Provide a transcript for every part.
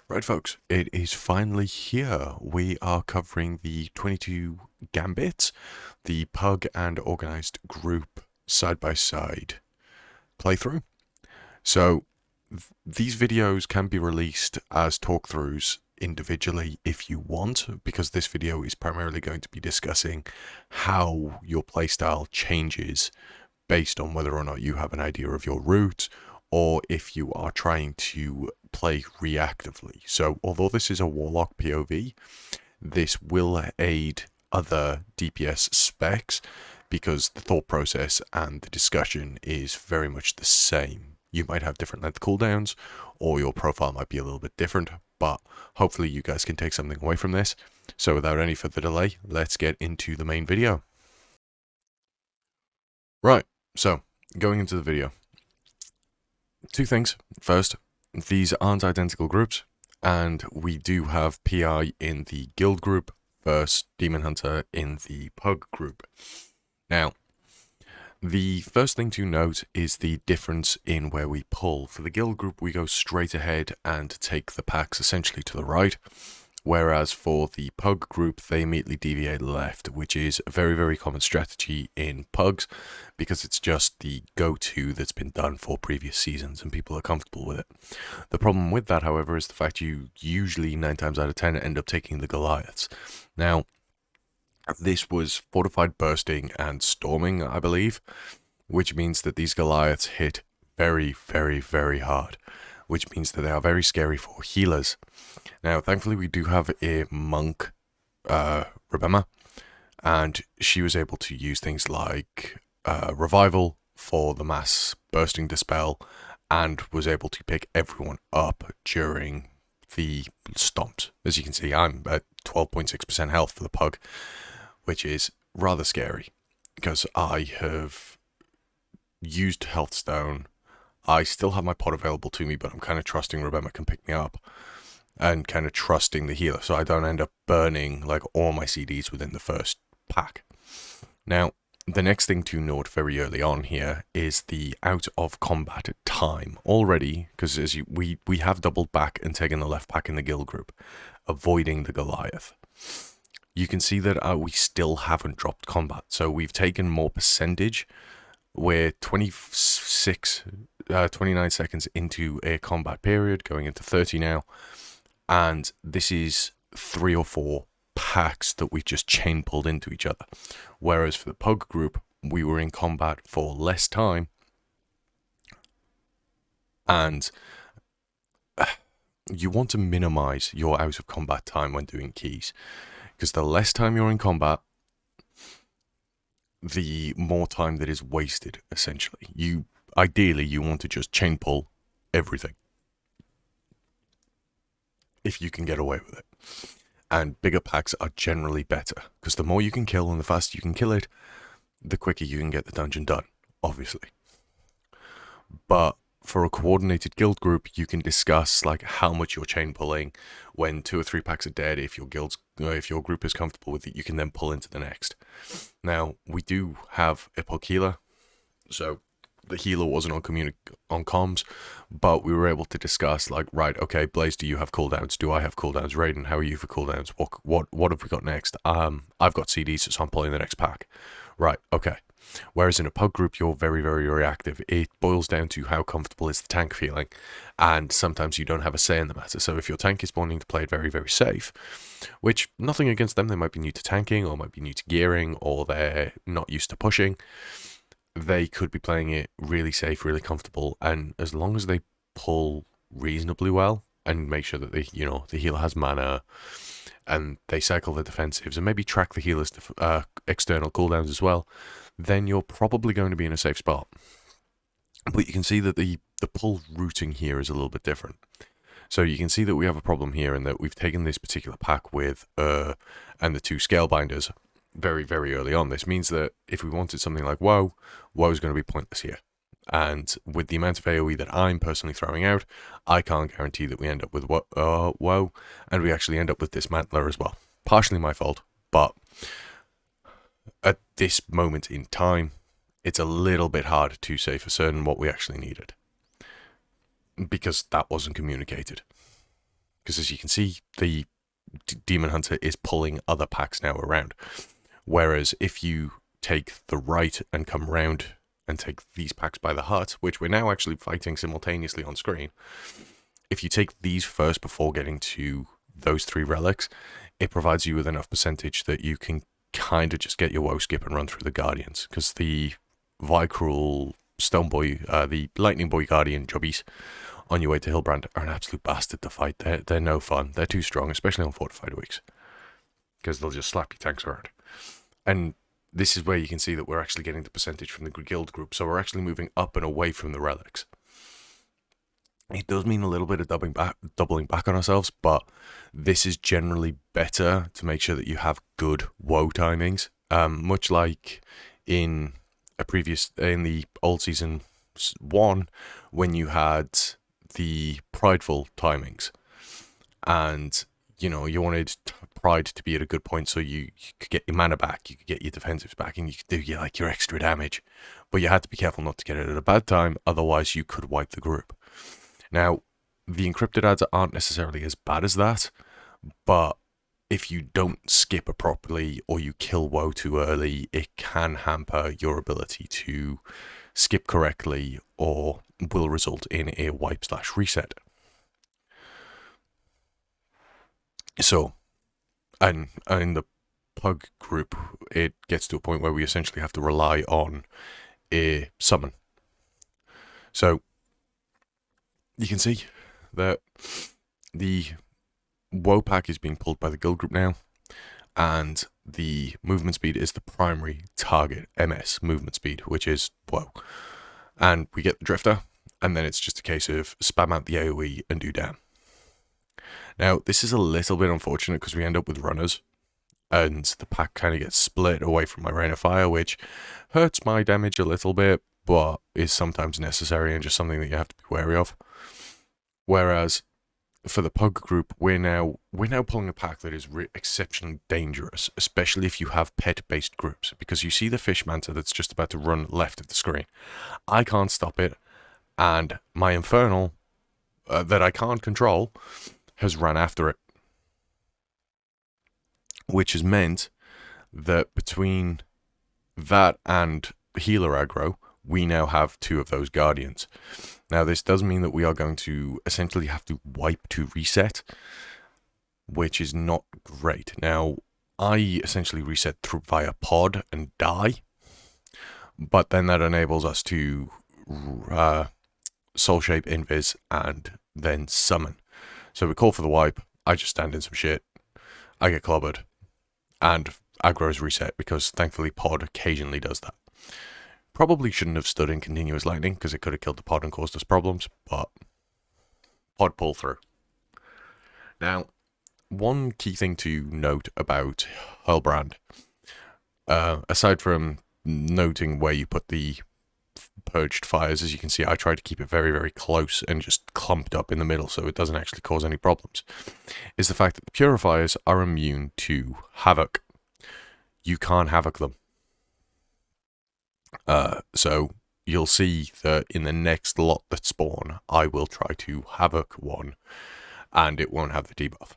Right, folks, it is finally here. We are covering the 22 Gambit, the Pug and Organised group side-by-side playthrough. So, these videos can be released as talkthroughs individually if you want, because this video is primarily going to be discussing how your playstyle changes based on whether or not you have an idea of your route, or if you are trying to play reactively. So although this is a Warlock PoV, this will aid other DPS specs because the thought process and the discussion is very much the same. You might have different length cooldowns, or your profile might be a little bit different, but hopefully you guys can take something away from this. So without any further delay, let's get into the main video. Right, so going into the video. Two things. First, these aren't identical groups, and we do have PI in the guild group versus Demon Hunter in the Pug group. Now, the first thing to note is the difference in where we pull. For the guild group, we go straight ahead and take the packs essentially to the right, whereas for the Pug group, they immediately deviate left, which is a very, very common strategy in Pugs, because it's just the go-to that's been done for previous seasons, and people are comfortable with it. The problem with that, however, is the fact you usually, 9 times out of 10, end up taking the Goliaths. Now, this was fortified bursting and storming, I believe, which means that these Goliaths hit very, very, very hard, which means that they are very scary for healers. Now, thankfully, we do have a monk, Rebemma, and she was able to use things like revival for the mass bursting dispel, and was able to pick everyone up during the stomps. As you can see, I'm at 12.6% health for the Pug, which is rather scary, because I have used Health Stone. I still have my pot available to me, but I'm kind of trusting Rebemma can pick me up, and kind of trusting the healer, so I don't end up burning like all my CDs within the first pack. Now, the next thing to note very early on here is the out of combat time already, because we have doubled back and taken the left pack in the guild group, avoiding the Goliath. You can see that we still haven't dropped combat, so we've taken more percentage. We're 29 seconds into a combat period, going into 30 now, and this is 3 or 4 packs that we've just chain pulled into each other. Whereas for the Pug group, we were in combat for less time, and you want to minimize your out of combat time when doing keys, because the less time you're in combat, the more time that is wasted, essentially. Ideally, you want to just chain pull everything, if you can get away with it. And bigger packs are generally better, because the more you can kill and the faster you can kill it, the quicker you can get the dungeon done, obviously. But for a coordinated guild group, you can discuss like how much you're chain pulling. When 2 or 3 packs are dead, if your group is comfortable with it, you can then pull into the next. Now, we do have a Pug healer, so the healer wasn't on comms, but we were able to discuss like, right, okay, Blaze, do you have cooldowns? Do I have cooldowns? Raiden, how are you for cooldowns? What have we got next? I've got CDs, so I'm pulling the next pack. Right, okay. Whereas in a Pug group, you're very, very reactive. It boils down to how comfortable is the tank feeling, and sometimes you don't have a say in the matter. So if your tank is wanting to play it very, very safe, which, nothing against them, they might be new to tanking, or might be new to gearing, or they're not used to pushing, they could be playing it really safe, really comfortable, and as long as they pull reasonably well, and make sure that the healer has mana, and they cycle the defensives, and maybe track the healer's external cooldowns as well, then you're probably going to be in a safe spot. But you can see that the pull routing here is a little bit different. So you can see that we have a problem here in that we've taken this particular pack with and the 2 Scalebinders very, very early on. This means that if we wanted something like Woe is going to be pointless here. And with the amount of AoE that I'm personally throwing out, I can't guarantee that we end up with Woe, and we actually end up with Dismantler as well. Partially my fault, but at this moment in time, it's a little bit hard to say for certain what we actually needed, because that wasn't communicated. because as you can see, the Demon Hunter is pulling other packs now around. Whereas if you take the right and come round and take these packs by the hut, which we're now actually fighting simultaneously on screen, if you take these first before getting to those 3 relics, it provides you with enough percentage that you can kind of just get your woe skip and run through the Guardians, because the Vicruel Stone Boy, the Lightning Boy Guardian jobbies on your way to Hillbrand are an absolute bastard to fight. They're no fun. They're too strong, especially on fortified weeks, because they'll just slap your tanks around. And this is where you can see that we're actually getting the percentage from the guild group, so we're actually moving up and away from the relics. It does mean a little bit of doubling back on ourselves, but this is generally better to make sure that you have good woe timings. Much like in the old season 1, when you had the prideful timings, and you wanted pride to be at a good point so you could get your mana back, you could get your defensives back, and you could do your extra damage, but you had to be careful not to get it at a bad time, otherwise you could wipe the group. Now, the encrypted ads aren't necessarily as bad as that, but if you don't skip it properly or you kill woe too early, it can hamper your ability to skip correctly or will result in a wipe/reset. So, and in the Pug group, it gets to a point where we essentially have to rely on a summon. So, you can see that the woe pack is being pulled by the guild group now, and the movement speed is the primary target, MS, movement speed, which is woe. And we get the drifter, and then it's just a case of spam out the AoE and do damn. Now, this is a little bit unfortunate because we end up with runners, and the pack kind of gets split away from my Rain of Fire, which hurts my damage a little bit, but is sometimes necessary and just something that you have to be wary of. Whereas for the Pug group, we're now pulling a pack that is exceptionally dangerous, especially if you have pet-based groups, because you see the Fish Manta that's just about to run left of the screen. I can't stop it, and my Infernal, that I can't control, has run after it. Which has meant that between that and healer aggro, we now have 2 of those Guardians. Now, this does mean that we are going to essentially have to wipe to reset, which is not great. Now, I essentially reset through via pod and die, but then that enables us to soul shape, invis, and then summon. So we call for the wipe, I just stand in some shit, I get clobbered, and aggro is reset, because thankfully pod occasionally does that. Probably shouldn't have stood in continuous lightning, because it could have killed the pod and caused us problems, but pod pull through. Now, one key thing to note about Hurlbrand, aside from noting where you put the purged fires, as you can see, I try to keep it very, very close and just clumped up in the middle so it doesn't actually cause any problems, is the fact that the purifiers are immune to havoc. You can't havoc them. So you'll see that in the next lot that spawn, I will try to havoc one, and it won't have the debuff.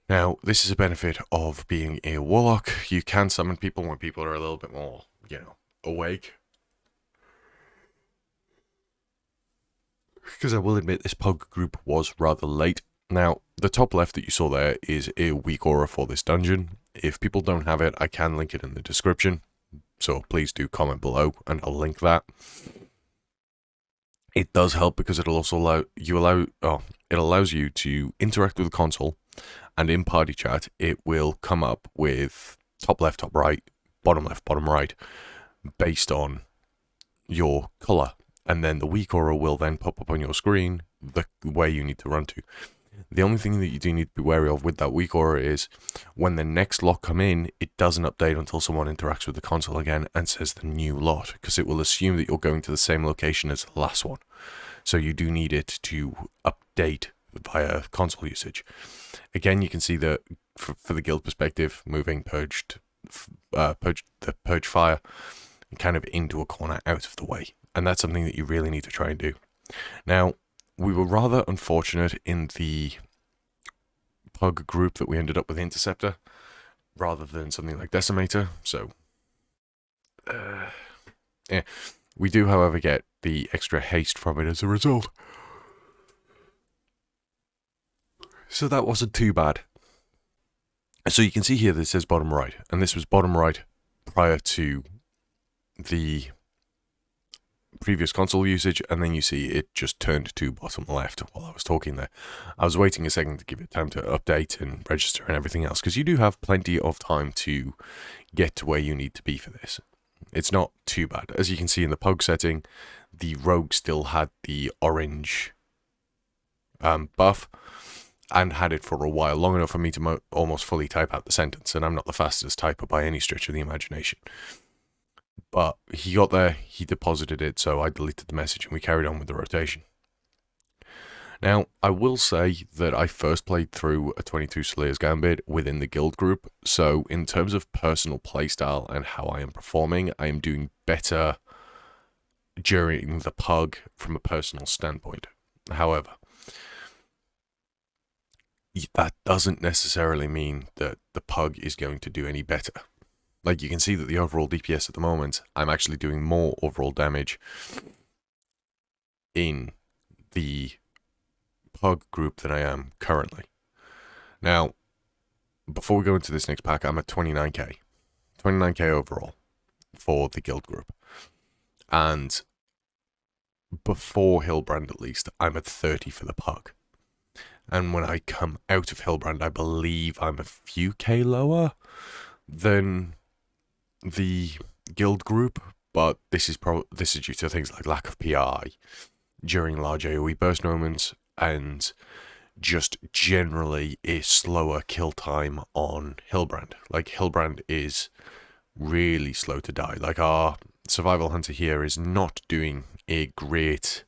Now, this is a benefit of being a Warlock. You can summon people when people are a little bit more, awake. Because I will admit, this Pug group was rather late. Now, the top left that you saw there is a weak aura for this dungeon. If people don't have it, I can link it in the description. So please do comment below and I'll link that. It does help because it'll also it allows you to interact with the console, and in party chat it will come up with top left, top right, bottom left, bottom right, based on your color, and then the weak aura will then pop up on your screen the way you need to run to. The only thing that you do need to be wary of with that weak aura is when the next lot come in, it doesn't update until someone interacts with the console again and says the new lot, because it will assume that you're going to the same location as the last one. So you do need it to update via console usage. Again, you can see that for the guild perspective, moving purged fire kind of into a corner out of the way. And that's something that you really need to try and do. Now, we were rather unfortunate in the Pug group that we ended up with Interceptor rather than something like Decimator. So, yeah. We do, however, get the extra haste from it as a result. So that wasn't too bad. So you can see here that it says bottom right, and this was bottom right prior to the previous console usage, and then you see it just turned to bottom left while I was talking there. I was waiting a second to give it time to update and register and everything else, because you do have plenty of time to get to where you need to be for this. It's not too bad. As you can see in the Pug setting, the Rogue still had the orange buff, and had it for a while, long enough for me to almost fully type out the sentence, and I'm not the fastest typer by any stretch of the imagination. But he got there, he deposited it, so I deleted the message and we carried on with the rotation. Now, I will say that I first played through a 22 Soleah's Gambit within the guild group, so in terms of personal playstyle and how I am performing, I am doing better during the Pug from a personal standpoint. However, that doesn't necessarily mean that the Pug is going to do any better. Like, you can see that the overall DPS at the moment, I'm actually doing more overall damage in the Pug group than I am currently. Now, before we go into this next pack, I'm at 29k. 29k overall for the guild group. And before Hillbrand, at least, I'm at 30 for the Pug. And when I come out of Hillbrand, I believe I'm a few K lower than the guild group, but this is due to things like lack of PI during large AoE burst moments, and just generally a slower kill time on Hillbrand. Like, Hillbrand is really slow to die. Like, our survival hunter here is not doing a great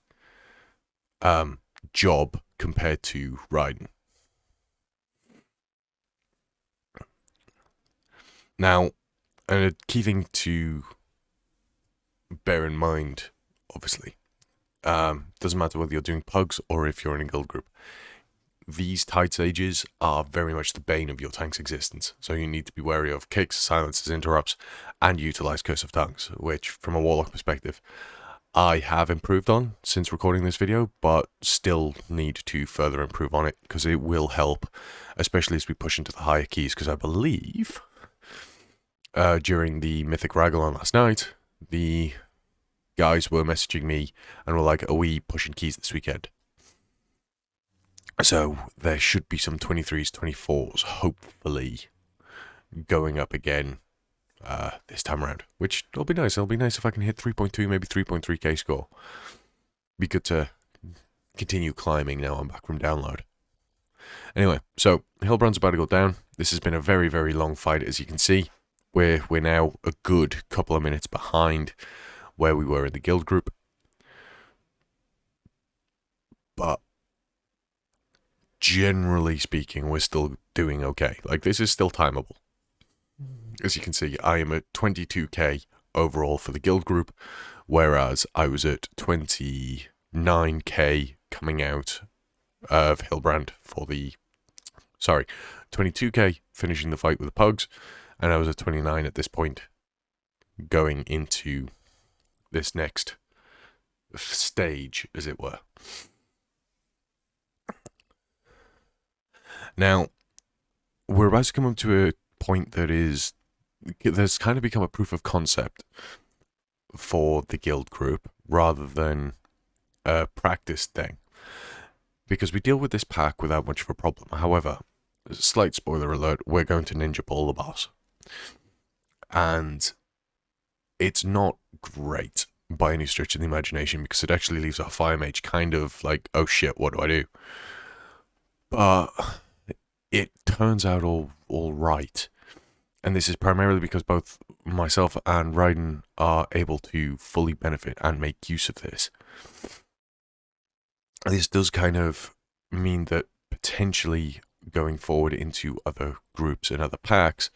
job compared to Raiden. Now, a key thing to bear in mind, obviously, doesn't matter whether you're doing Pugs or if you're in a guild group, these tight sages are very much the bane of your tank's existence, so you need to be wary of kicks, silences, interrupts, and utilize Curse of Tongues, which, from a Warlock perspective, I have improved on since recording this video, but still need to further improve on it, because it will help, especially as we push into the higher keys, because I believe during the Mythic Raglan last night, the guys were messaging me and were like, are we pushing keys this weekend? So there should be some 23s, 24s, hopefully, going up again this time around, which will be nice. It'll be nice if I can hit 3.2, maybe 3.3k score. Be good to continue climbing now I'm back from download. Anyway, so Hillbrand's about to go down. This has been a very, very long fight, as you can see. We're now a good couple of minutes behind where we were in the guild group. But generally speaking, we're still doing okay. Like, this is still timeable. As you can see, I am at 22k overall for the guild group, whereas I was at 29k coming out of Hillbrand for the... Sorry, 22k finishing the fight with the Pugs, and I was at 29 at this point going into this next stage, as it were. Now, we're about to come up to a point that there's kind of become a proof of concept for the guild group rather than a practice thing, because we deal with this pack without much of a problem. However, slight spoiler alert, we're going to Ninja Ball the boss, and it's not great by any stretch of the imagination, because it actually leaves our Fire Mage kind of like, oh shit, what do I do? But it turns out all right. And this is primarily because both myself and Raiden are able to fully benefit and make use of this. This does kind of mean that potentially going forward into other groups and other packs,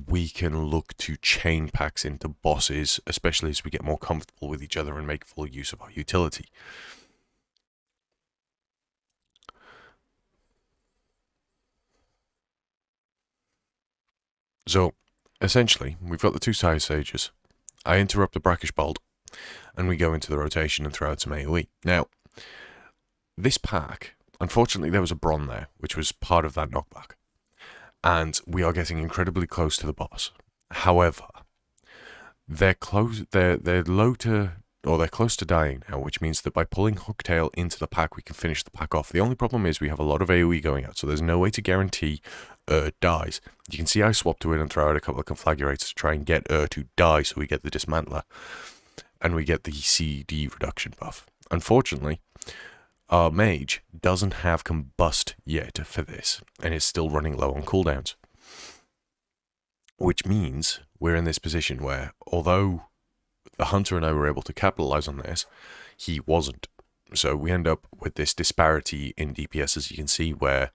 we can look to chain packs into bosses, especially as we get more comfortable with each other and make full use of our utility. So, essentially, we've got the two side sages. I interrupt the brackish bolt, and we go into the rotation and throw out some AoE. Now, this pack, unfortunately, there was a Bron there, which was part of that knockback. And we are getting incredibly close to the boss. However, they're close to dying now, which means that by pulling Hooktail into the pack, we can finish the pack off. The only problem is we have a lot of AoE going out, so there's no way to guarantee dies. You can see I swapped to it and throw out a couple of conflagrates to try and get to die, so we get the dismantler, and we get the CD reduction buff. Unfortunately, our mage doesn't have combust yet for this, and is still running low on cooldowns. Which means we're in this position where, although the hunter and I were able to capitalize on this, he wasn't. So we end up with this disparity in DPS, as you can see, where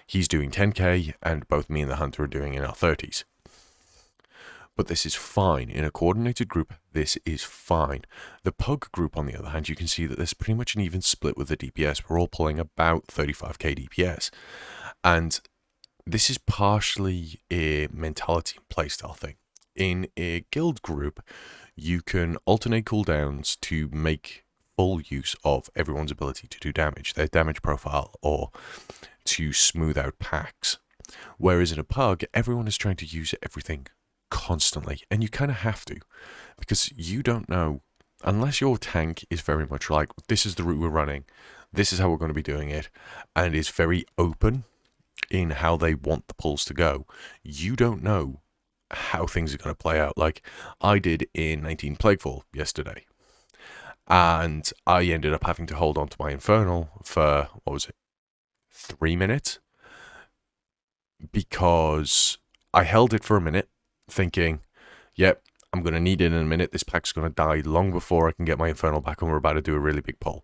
he's doing 10k and both me and the hunter are doing in our 30s. But this is fine. In a coordinated group, this is fine. The Pug group, on the other hand, you can see that there's pretty much an even split with the DPS. We're all pulling about 35k DPS. And this is partially a mentality and playstyle thing. In a guild group, you can alternate cooldowns to make full use of everyone's ability to do damage, their damage profile, or to smooth out packs. Whereas in a Pug, everyone is trying to use everything constantly, and you kind of have to, because you don't know, unless your tank is very much like, this is the route we're running, this is how we're going to be doing it, and is very open in how they want the pulls to go, you don't know how things are going to play out. Like I did in 19 Plaguefall yesterday, and I ended up having to hold on to my Infernal for, 3 minutes, because I held it for a minute thinking, yep, I'm going to need it in a minute, this pack's going to die long before I can get my Infernal back, and we're about to do a really big pull.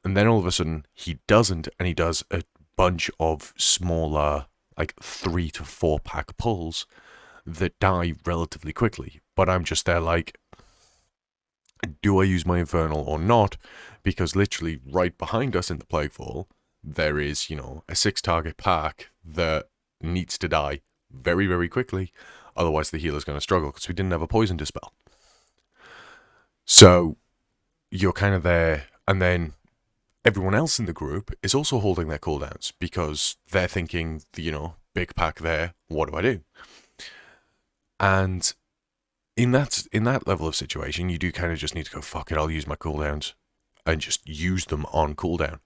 And then all of a sudden he doesn't, and he does a bunch of smaller, like 3 to 4 pack pulls that die relatively quickly. But I'm just there like, do I use my Infernal or not? Because literally right behind us in the Plaguefall, there is, a 6 target pack that needs to die very, very quickly. Otherwise the healer's going to struggle, because we didn't have a poison dispel. So you're kind of there, and then everyone else in the group is also holding their cooldowns, because they're thinking, big pack there, what do I do? And in that level of situation, you do kind of just need to go, fuck it, I'll use my cooldowns, and just use them on cooldown.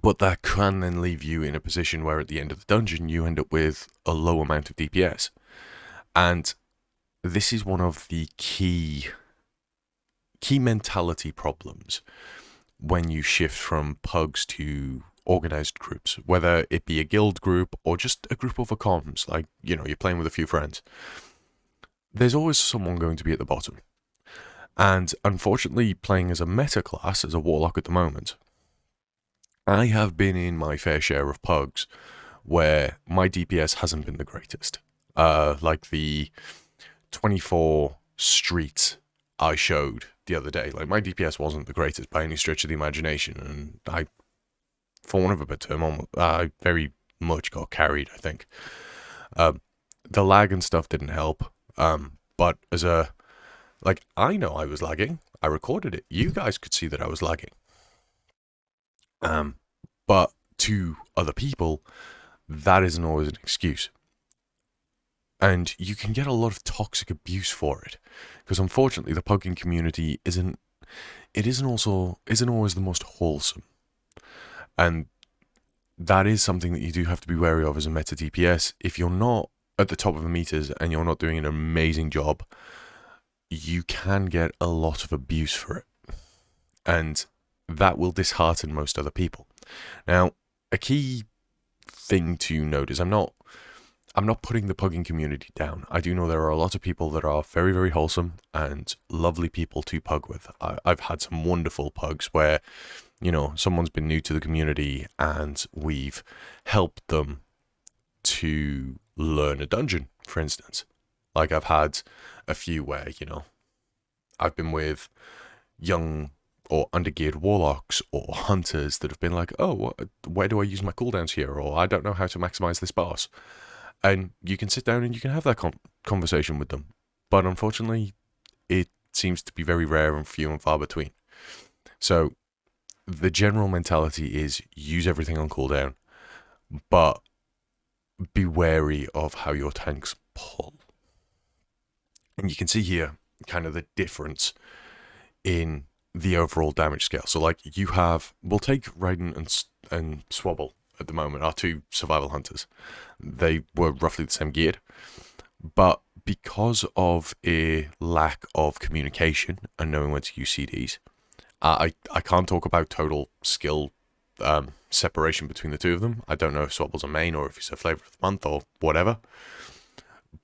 But that can then leave you in a position where at the end of the dungeon, you end up with a low amount of DPS. And this is one of the key mentality problems when you shift from pugs to organized groups, whether it be a guild group or just a group of comms, like, you're playing with a few friends. There's always someone going to be at the bottom. And unfortunately, playing as a meta class, as a Warlock at the moment, I have been in my fair share of pugs where my DPS hasn't been the greatest. Like the 24 streets I showed the other day. Like, my DPS wasn't the greatest by any stretch of the imagination, and I, for want of a better term, I very much got carried, I think. The lag and stuff didn't help, but as a, I know I was lagging. I recorded it. You guys could see that I was lagging. But to other people, that isn't always an excuse. And you can get a lot of toxic abuse for it, because unfortunately the pugging community isn't always the most wholesome. And that is something that you do have to be wary of as a meta DPS. If you're not at the top of the meters and you're not doing an amazing job, you can get a lot of abuse for it. And that will dishearten most other people. Now, a key thing to note is I'm not putting the pugging community down. I do know there are a lot of people that are very, very wholesome and lovely people to pug with. I've had some wonderful pugs where, someone's been new to the community and we've helped them to learn a dungeon, for instance. Like, I've had a few where, I've been with young or undergeared warlocks or hunters that have been like, oh, where do I use my cooldowns here? Or I don't know how to maximize this boss. And you can sit down and you can have that conversation with them. But unfortunately, it seems to be very rare and few and far between. So the general mentality is use everything on cooldown, but be wary of how your tanks pull. And you can see here kind of the difference in the overall damage scale. So like you have, we'll take Raiden and Swabble at the moment, our two survival hunters. They were roughly the same geared, but because of a lack of communication and knowing when to use CDs, I can't talk about total skill separation between the two of them. I don't know if Swabble's a main or if he's a flavor of the month or whatever.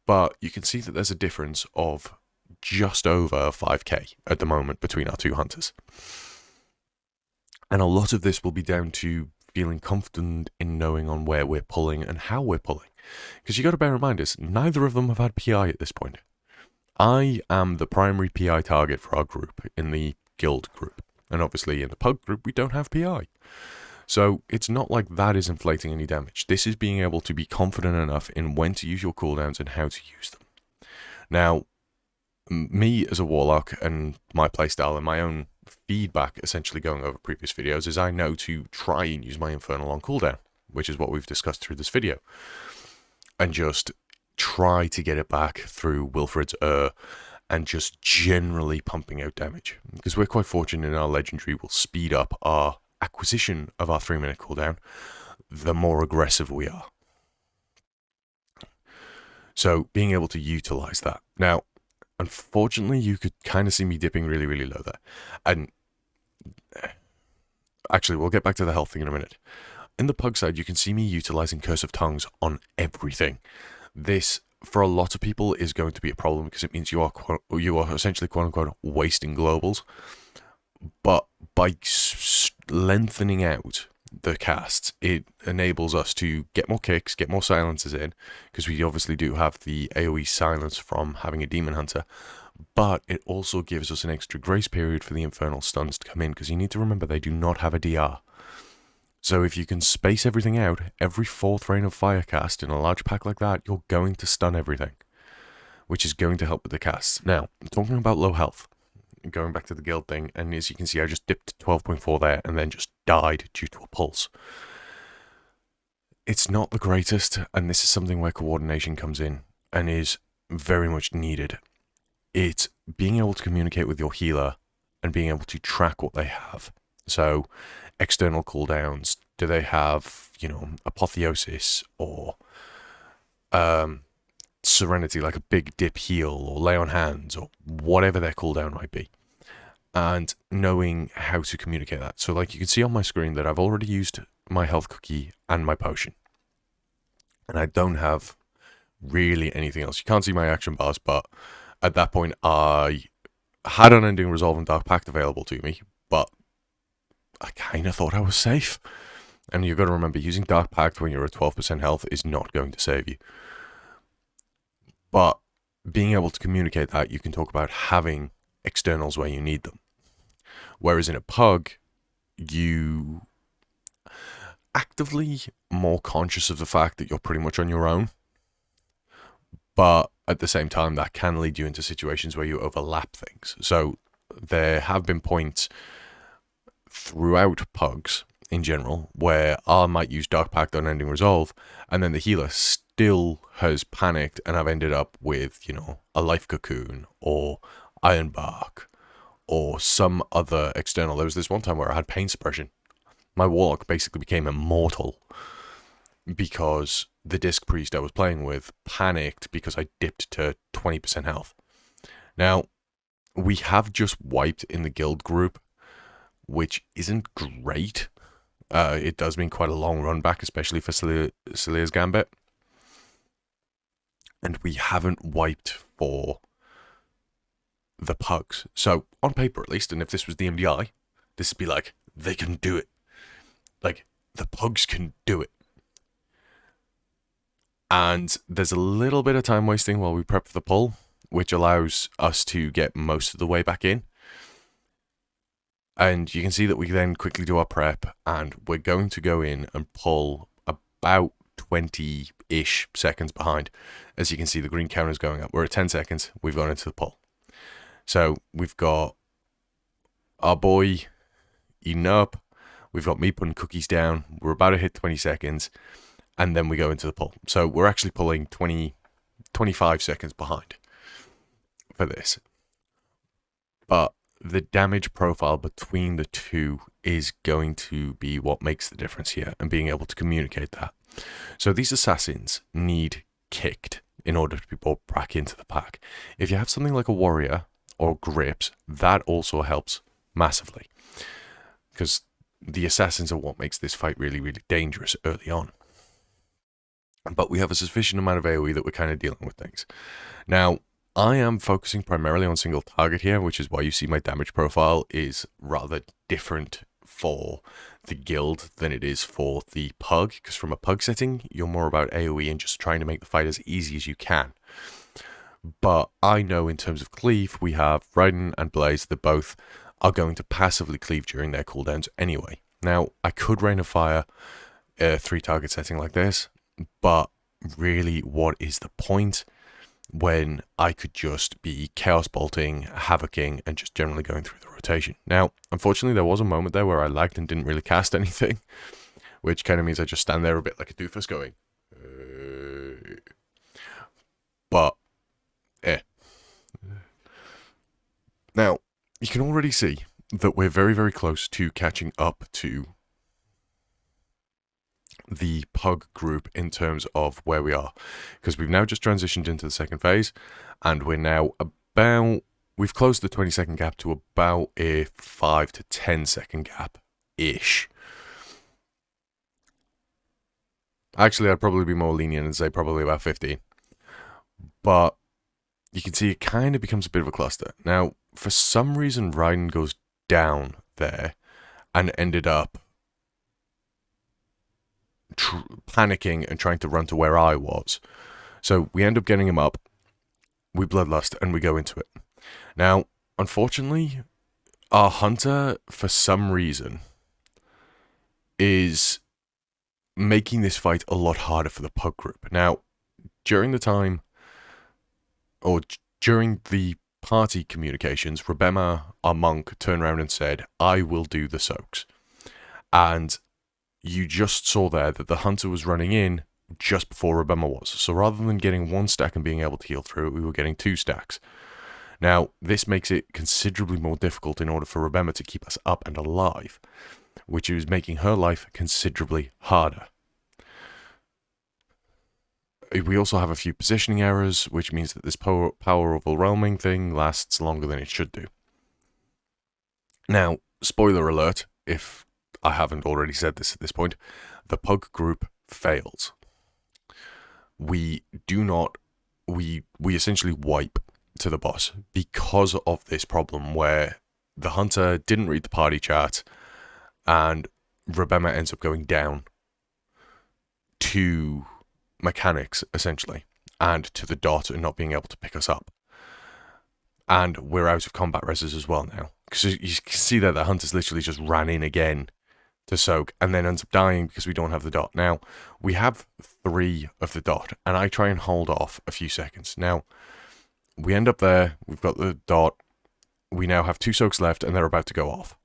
But you can see that there's a difference of just over 5k at the moment between our two hunters. And a lot of this will be down to feeling confident in knowing on where we're pulling and how we're pulling. Because you got to bear in mind is neither of them have had PI at this point. I am the primary PI target for our group in the guild group. And obviously in the pug group, we don't have PI. So it's not like that is inflating any damage. This is being able to be confident enough in when to use your cooldowns and how to use them. Now, me as a Warlock and my playstyle and my own feedback essentially going over previous videos is I know to try and use my Infernal on cooldown, which is what we've discussed through this video. And just try to get it back through Wilfred's and just generally pumping out damage. Because we're quite fortunate in our legendary will speed up our acquisition of our 3-minute cooldown, the more aggressive we are. So being able to utilize that. Now, unfortunately, you could kind of see me dipping really, really low there. And actually, we'll get back to the health thing in a minute. In the pug side, you can see me utilizing Curse of Tongues on everything. This, for a lot of people, is going to be a problem because it means you are essentially, quote-unquote, wasting globals. But by lengthening out the casts, it enables us to get more kicks, get more silences in, because we obviously do have the AoE silence from having a Demon Hunter, but it also gives us an extra grace period for the Infernal stuns to come in, because you need to remember they do not have a DR. So if you can space everything out, every 4th Rain of Fire cast in a large pack like that, you're going to stun everything, which is going to help with the casts. Now, talking about low health, going back to the guild thing, and as you can see, I just dipped to 12.4 there and then just died due to a pulse. It's not the greatest, and this is something where coordination comes in and is very much needed. It's being able to communicate with your healer and being able to track what they have. So, external cooldowns, do they have, Apotheosis or Serenity, like a big dip heal or lay on hands or whatever their cooldown might be, and knowing how to communicate that. So like you can see on my screen that I've already used my health cookie and my potion, and I don't have really anything else. You can't see my action bars, but at that point I had Unending Resolve and Dark Pact available to me, but I kind of thought I was safe. And you've got to remember, using Dark Pact when you're at 12% health is not going to save you. But being able to communicate that, you can talk about having externals where you need them. Whereas in a pug, you actively more conscious of the fact that you're pretty much on your own. But at the same time, that can lead you into situations where you overlap things. So there have been points throughout pugs in general where I might use Dark Pact on Unending Resolve, and then the healer still has panicked, and I've ended up with, a Life Cocoon or Iron Bark or some other external. There was this one time where I had Pain Suppression. My Warlock basically became immortal because the Disc Priest I was playing with panicked because I dipped to 20% health. Now, we have just wiped in the guild group, which isn't great. It does mean quite a long run back, especially for Soleah's Gambit. And we haven't wiped for the pugs. So, on paper at least, and if this was the MDI, this would be like, they can do it. Like, the pugs can do it. And there's a little bit of time wasting while we prep for the pull, which allows us to get most of the way back in. And you can see that we then quickly do our prep, and we're going to go in and pull about 20-ish seconds behind. As you can see, the green counter is going up. We're at 10 seconds. We've gone into the pull. So we've got our boy eating up. We've got me putting cookies down. We're about to hit 20 seconds. And then we go into the pull. So we're actually pulling 25 seconds behind for this. But the damage profile between the two is going to be what makes the difference here, and being able to communicate that. So these assassins need kicked in order to be brought back into the pack. If you have something like a warrior or grips, that also helps massively, because the assassins are what makes this fight really, really dangerous early on. But we have a sufficient amount of AoE that we're kind of dealing with things. Now, I am focusing primarily on single target here, which is why you see my damage profile is rather different for the guild than it is for the pug, because from a pug setting, you're more about AoE and just trying to make the fight as easy as you can. But I know in terms of cleave, we have Raiden and Blaze that both are going to passively cleave during their cooldowns anyway. Now, I could Rain of Fire a 3-target setting like this, but really, what is the point when I could just be Chaos Bolting, Havocing, and just generally going through the rotation? Now, unfortunately, there was a moment there where I lagged and didn't really cast anything, which kind of means I just stand there a bit like a doofus going, but, Now, you can already see that we're very, very close to catching up to the pug group in terms of where we are, because we've now just transitioned into the second phase, and we're now we've closed the 20-second gap to about a 5 to 10-second gap-ish. Actually, I'd probably be more lenient and say probably about 15. But you can see it kind of becomes a bit of a cluster. Now, for some reason, Raiden goes down there and ended up panicking and trying to run to where I was. So we end up getting him up, we bloodlust, and we go into it. Now, unfortunately, our hunter, for some reason, is making this fight a lot harder for the pug group. Now, during the time, or during the party communications, Rebema, our monk, turned around and said, "I will do the soaks." And you just saw there that the hunter was running in just before Rebema was. So rather than getting 1 stack and being able to heal through it, we were getting 2 stacks. Now, this makes it considerably more difficult in order for Rebema to keep us up and alive, which is making her life considerably harder. We also have a few positioning errors, which means that this power overwhelming thing lasts longer than it should do. Now, spoiler alert, if I haven't already said this at this point, the pug group fails. We essentially wipe to the boss because of this problem where the hunter didn't read the party chat and Rebema ends up going down to mechanics, essentially, and to the dot and not being able to pick us up. And we're out of combat reses as well now. Because you can see that the hunters literally just ran in again to soak and then ends up dying because we don't have the dot. Now, we have 3 of the dot, and I try and hold off a few seconds. Now, we end up there, we've got the dot, we now have 2 soaks left, and they're about to go off.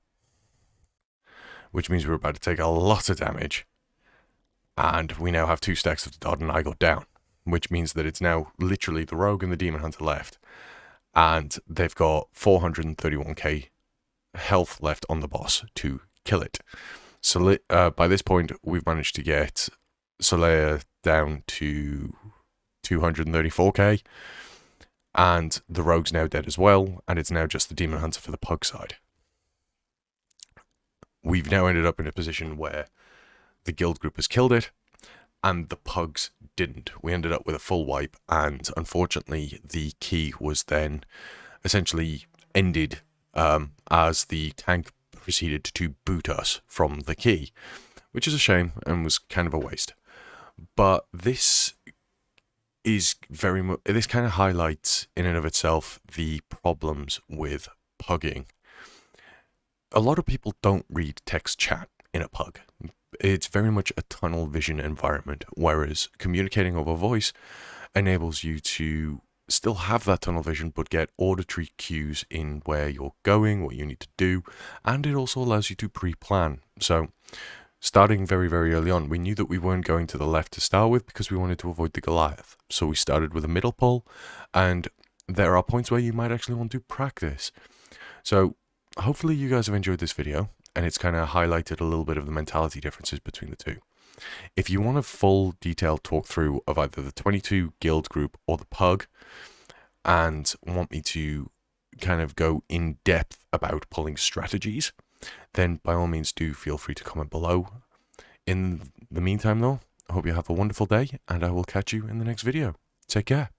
Which means we're about to take a lot of damage. And we now have 2 stacks of the dot, and I go down. Which means that it's now literally the rogue and the demon hunter left. And they've got 431k health left on the boss to kill it. So by this point, we've managed to get Soleah down to 234k. And the rogue's now dead as well, and it's now just the demon hunter for the pug side. We've now ended up in a position where the guild group has killed it, and the pugs didn't. We ended up with a full wipe, and unfortunately the key was then essentially ended as the tank proceeded to boot us from the key, which is a shame and was kind of a waste. But this is this kind of highlights in and of itself the problems with pugging. A lot of people don't read text chat in a pug. it's very much a tunnel vision environment, whereas communicating over voice enables you to still have that tunnel vision but get auditory cues in where you're going, what you need to do, and it also allows you to pre-plan. So starting very, very early on, we knew that we weren't going to the left to start with because we wanted to avoid the Goliath. So we started with a middle pull, and there are points where you might actually want to practice. So hopefully you guys have enjoyed this video, and it's kind of highlighted a little bit of the mentality differences between the two. If you want a full detailed talk through of either the 22 guild group or the Pug, and want me to kind of go in depth about pulling strategies, then by all means do feel free to comment below. In the meantime though, I hope you have a wonderful day, and I will catch you in the next video. Take care.